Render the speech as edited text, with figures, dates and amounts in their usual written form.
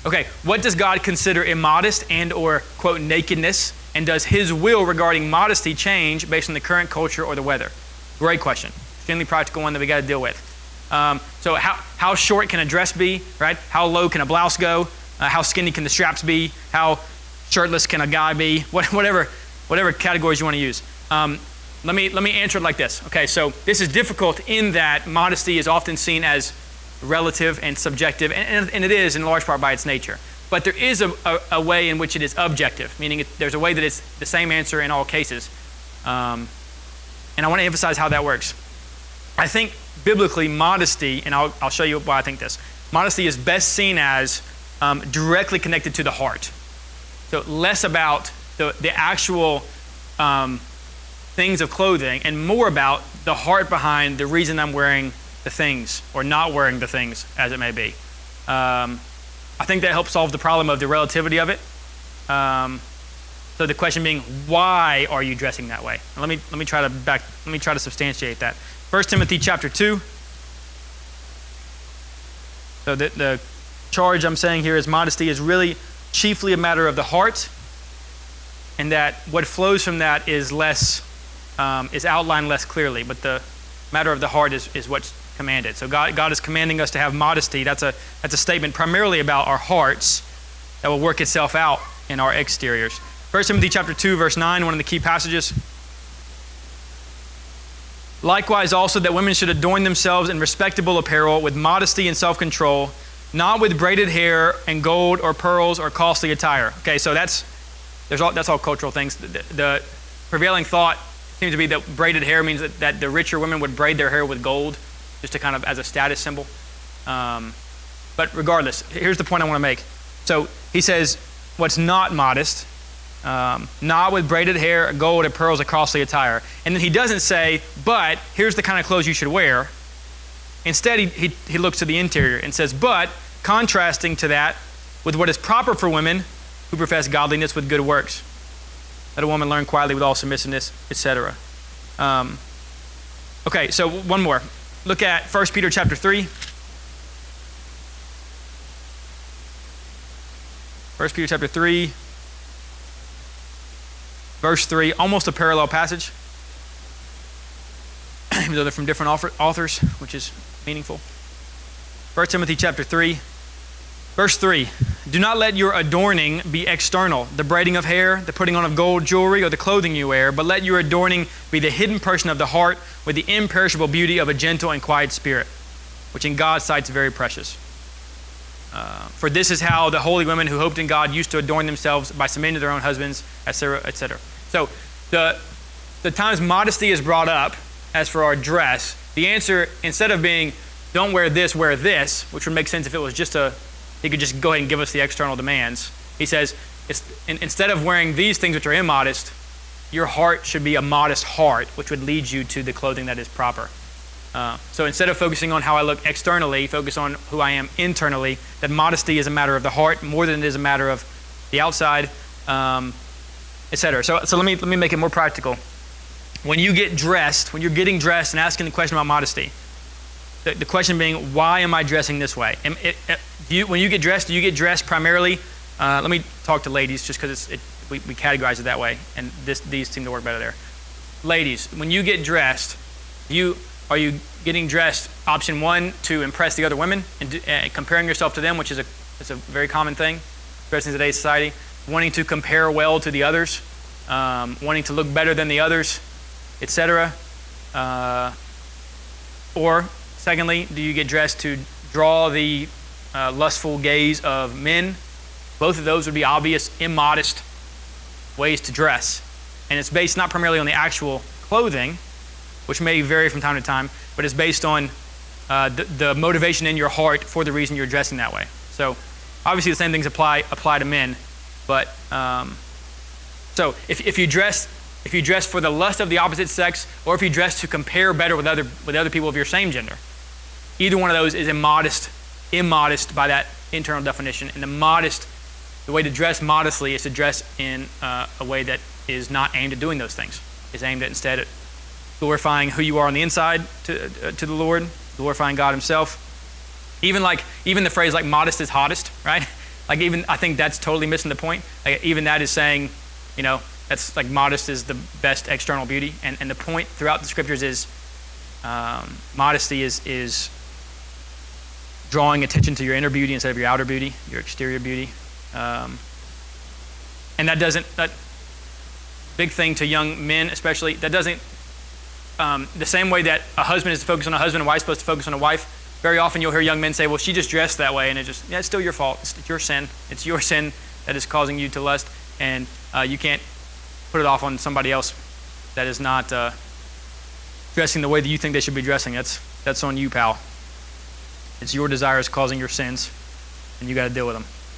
Okay, what does God consider immodest and or, quote, nakedness? And does his will regarding modesty change based on the current culture or the weather? Great question. Extremely practical one that we got to deal with. So how short can a dress be, right? How low can a blouse go? How skinny can the straps be? How shirtless can a guy be? Whatever categories you want to use. Let me answer it like this. Okay, so this is difficult in that modesty is often seen as relative and subjective, and it is in large part by its nature. But there is a way in which it is objective, meaning there's a way that it's the same answer in all cases. And I want to emphasize how that works. I think biblically modesty, and I'll show you why I think this, modesty is best seen as directly connected to the heart. So less about the actual things of clothing and more about the heart behind the reason I'm wearing the things or not wearing the things, as it may be. I think that helps solve the problem of the relativity of it. So the question being, why are you dressing that way? Let me try to substantiate that. 1 Timothy chapter 2. So the charge I'm saying here is modesty is really chiefly a matter of the heart, and that what flows from that is outlined less clearly, but the matter of the heart is what's commanded. So God is commanding us to have modesty. That's a statement primarily about our hearts that will work itself out in our exteriors. 1 Timothy chapter 2, verse 9, one of the key passages. Likewise also that women should adorn themselves in respectable apparel with modesty and self-control, not with braided hair and gold or pearls or costly attire. Okay, so that's all cultural things. The prevailing thought seems to be that braided hair means that the richer women would braid their hair with gold, just to kind of as a status symbol. But regardless, here's the point I want to make. So he says, what's not modest, not with braided hair, gold, and pearls, or costly attire. And then he doesn't say, but here's the kind of clothes you should wear. Instead, he looks to the interior and says, but contrasting to that with what is proper for women who profess godliness with good works. Let a woman learn quietly with all submissiveness, etc. Okay, so one more. Look at 1 Peter chapter 3. 1 Peter chapter 3, verse 3, almost a parallel passage, even though they're from different authors, which is meaningful. 1 Timothy chapter 3, verse 3, do not let your adorning be external, the braiding of hair, the putting on of gold jewelry, or the clothing you wear, but let your adorning be the hidden person of the heart with the imperishable beauty of a gentle and quiet spirit, which in God's sight is very precious. For this is how the holy women who hoped in God used to adorn themselves by submitting to their own husbands, etc., etc. So the times modesty is brought up as for our dress, the answer, instead of being, don't wear this, which would make sense if it was he could just go ahead and give us the external demands. He says, instead of wearing these things which are immodest, your heart should be a modest heart, which would lead you to the clothing that is proper. So instead of focusing on how I look externally, focus on who I am internally, that modesty is a matter of the heart more than it is a matter of the outside, etc. So let me make it more practical. When you're getting dressed and asking the question about modesty, the question being, why am I dressing this way? When you get dressed, do you get dressed primarily? Let me talk to ladies just because we categorize it that way, and these seem to work better there. Ladies, when you get dressed, are you getting dressed, option one, to impress the other women and comparing yourself to them, which is a very common thing, especially in today's society, wanting to compare well to the others, wanting to look better than the others, etc. Or secondly, do you get dressed to draw the lustful gaze of men? Both of those would be obvious, immodest ways to dress. And it's based not primarily on the actual clothing, which may vary from time to time, but it's based on the motivation in your heart for the reason you're dressing that way. So obviously the same things apply to men, but so if you dress for the lust of the opposite sex, or if you dress to compare better with other people of your same gender, either one of those is immodest by that internal definition. And the way to dress modestly is to dress in a way that is not aimed at doing those things. It's aimed at instead glorifying who you are on the inside to the Lord, glorifying God himself. Even the phrase like modest is hottest, right? Like even I think that's totally missing the point. Like even that is saying, that's like modest is the best external beauty, and the point throughout the scriptures is modesty is drawing attention to your inner beauty instead of your outer beauty, your exterior beauty, and that big thing to young men especially. That doesn't the same way that a husband is to focus on a husband, a wife's supposed to focus on a wife. Very often you'll hear young men say, well, she just dressed that way, and it's still your fault. It's your sin. It's your sin that is causing you to lust, and you can't put it off on somebody else that is not dressing the way that you think they should be dressing. That's on you, pal. It's your desires causing your sins, and you got to deal with them.